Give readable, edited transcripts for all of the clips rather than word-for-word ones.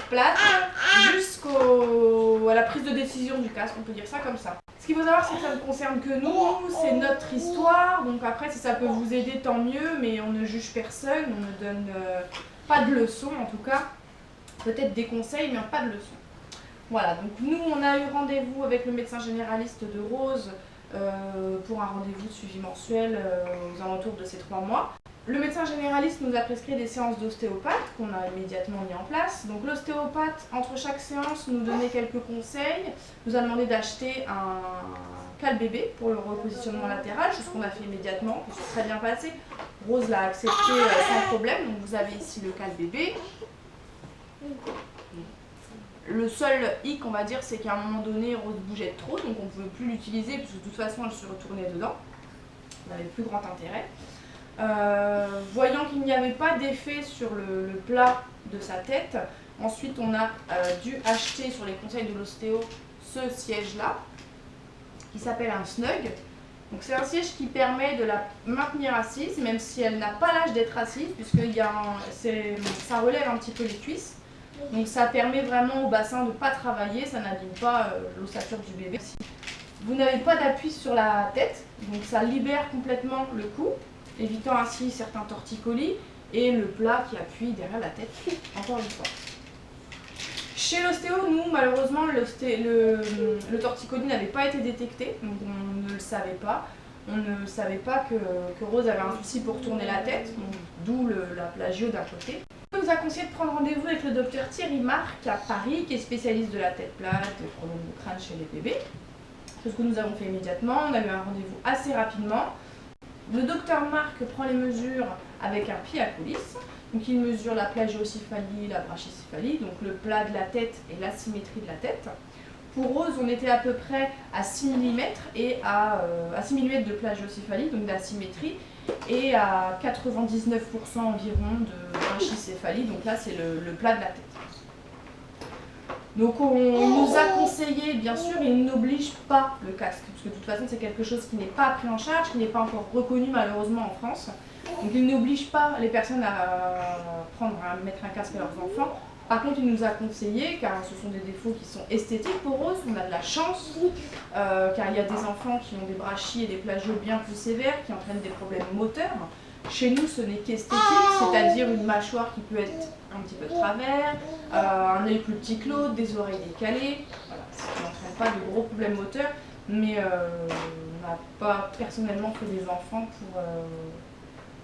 plate jusqu'à la prise de décision du casque, on peut dire ça comme ça. Ce qu'il faut savoir, c'est que ça ne concerne que nous, c'est notre histoire, donc après si ça peut vous aider tant mieux, mais on ne juge personne, on ne donne pas de leçons en tout cas, peut-être des conseils mais pas de leçons. Voilà, donc nous on a eu rendez-vous avec le médecin généraliste de Rose pour un rendez-vous de suivi mensuel aux alentours de ces 3 mois. Le médecin généraliste nous a prescrit des séances d'ostéopathe qu'on a immédiatement mis en place. Donc l'ostéopathe, entre chaque séance, nous donnait quelques conseils, nous a demandé d'acheter un cale-bébé pour le repositionnement latéral, chose qu'on a fait immédiatement, qui s'est très bien passé. Rose l'a accepté sans problème, donc vous avez ici le cale-bébé. Le seul hic, on va dire, c'est qu'à un moment donné, Rose bougeait trop, donc on ne pouvait plus l'utiliser, puisque de toute façon, elle se retournait dedans. Ça n'avait plus grand intérêt. Voyant qu'il n'y avait pas d'effet sur le plat de sa tête, ensuite on a dû acheter sur les conseils de l'ostéo ce siège-là, qui s'appelle un snug. Donc c'est un siège qui permet de la maintenir assise, même si elle n'a pas l'âge d'être assise, puisque ça relève un petit peu les cuisses. Donc ça permet vraiment au bassin de ne pas travailler, ça n'abîme pas l'ossature du bébé. Vous n'avez pas d'appui sur la tête, donc ça libère complètement le cou, évitant ainsi certains torticolis et le plat qui appuie derrière la tête, encore une fois. Chez l'ostéo, nous, malheureusement, le torticolis n'avait pas été détecté, donc on ne le savait pas. On ne savait pas que Rose avait un souci pour tourner la tête, d'où la plagio d'un côté. On nous a conseillé de prendre rendez-vous avec le docteur Thierry Marc à Paris, qui est spécialiste de la tête plate, des problèmes de crâne chez les bébés. C'est ce que nous avons fait immédiatement, on a eu un rendez-vous assez rapidement. Le docteur Marc prend les mesures avec un pied à coulisse. Donc il mesure la plagiocéphalie, la brachycéphalie, donc le plat de la tête et l'asymétrie de la tête. Pour Rose, on était à peu près à 6 mm et à 6 mm de plagiocéphalie, donc d'asymétrie, et à 99% environ de brachycéphalie, donc là c'est le plat de la tête. Donc on nous a conseillé, bien sûr, il n'oblige pas le casque, parce que de toute façon c'est quelque chose qui n'est pas pris en charge, qui n'est pas encore reconnu malheureusement en France. Donc il n'oblige pas les personnes à mettre un casque à leurs enfants. Par contre, il nous a conseillé, car ce sont des défauts qui sont esthétiques pour Rose, on a de la chance, car il y a des enfants qui ont des brachis et des plagios bien plus sévères, qui entraînent des problèmes moteurs. Chez nous, ce n'est qu'esthétique, c'est-à-dire une mâchoire qui peut être un petit peu de travers, un œil plus petit que l'autre, des oreilles décalées, voilà, ça n'entraîne pas de gros problèmes moteurs, mais on n'a pas personnellement fait des enfants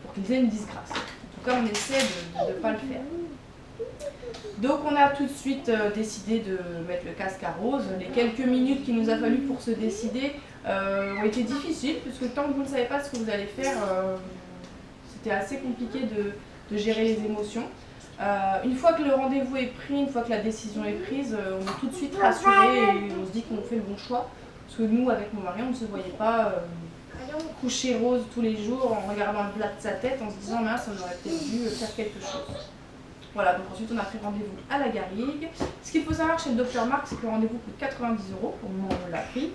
pour qu'ils aient une disgrâce. En tout cas, on essaie de ne pas le faire. Donc on a tout de suite décidé de mettre le casque à Rose. Les quelques minutes qu'il nous a fallu pour se décider ont été difficiles, puisque tant que vous ne savez pas ce que vous allez faire, c'était assez compliqué de gérer les émotions. Une fois que le rendez-vous est pris, une fois que la décision est prise, on est tout de suite rassuré et on se dit qu'on fait le bon choix. Parce que nous, avec mon mari, on ne se voyait pas coucher Rose tous les jours en regardant le plat de sa tête, en se disant mince, on aurait peut-être dû faire quelque chose. Voilà, donc ensuite on a pris rendez-vous à la Garrigue. Ce qu'il faut savoir chez le docteur Marc, c'est que le rendez-vous coûte 90 € au moment où on l'a pris.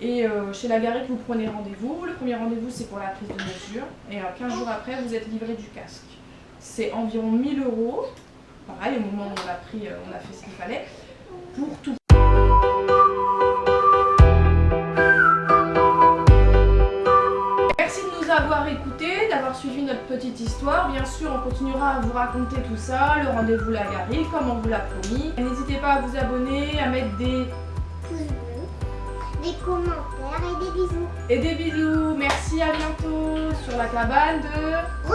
Et chez la Garrigue, vous prenez rendez-vous. Le premier rendez-vous, c'est pour la prise de mesure. Et 15 jours après, vous êtes livré du casque. C'est environ 1 000 €. Pareil, au moment où on l'a pris, on a fait ce qu'il fallait. Pour tout. Avoir écouté, d'avoir suivi notre petite histoire. Bien sûr, on continuera à vous raconter tout ça, le rendez-vous la Garrigue, comme on vous l'a promis. N'hésitez pas à vous abonner, à mettre des pouces bleus, des commentaires et des bisous. Et des bisous. Merci, à bientôt sur la cabane de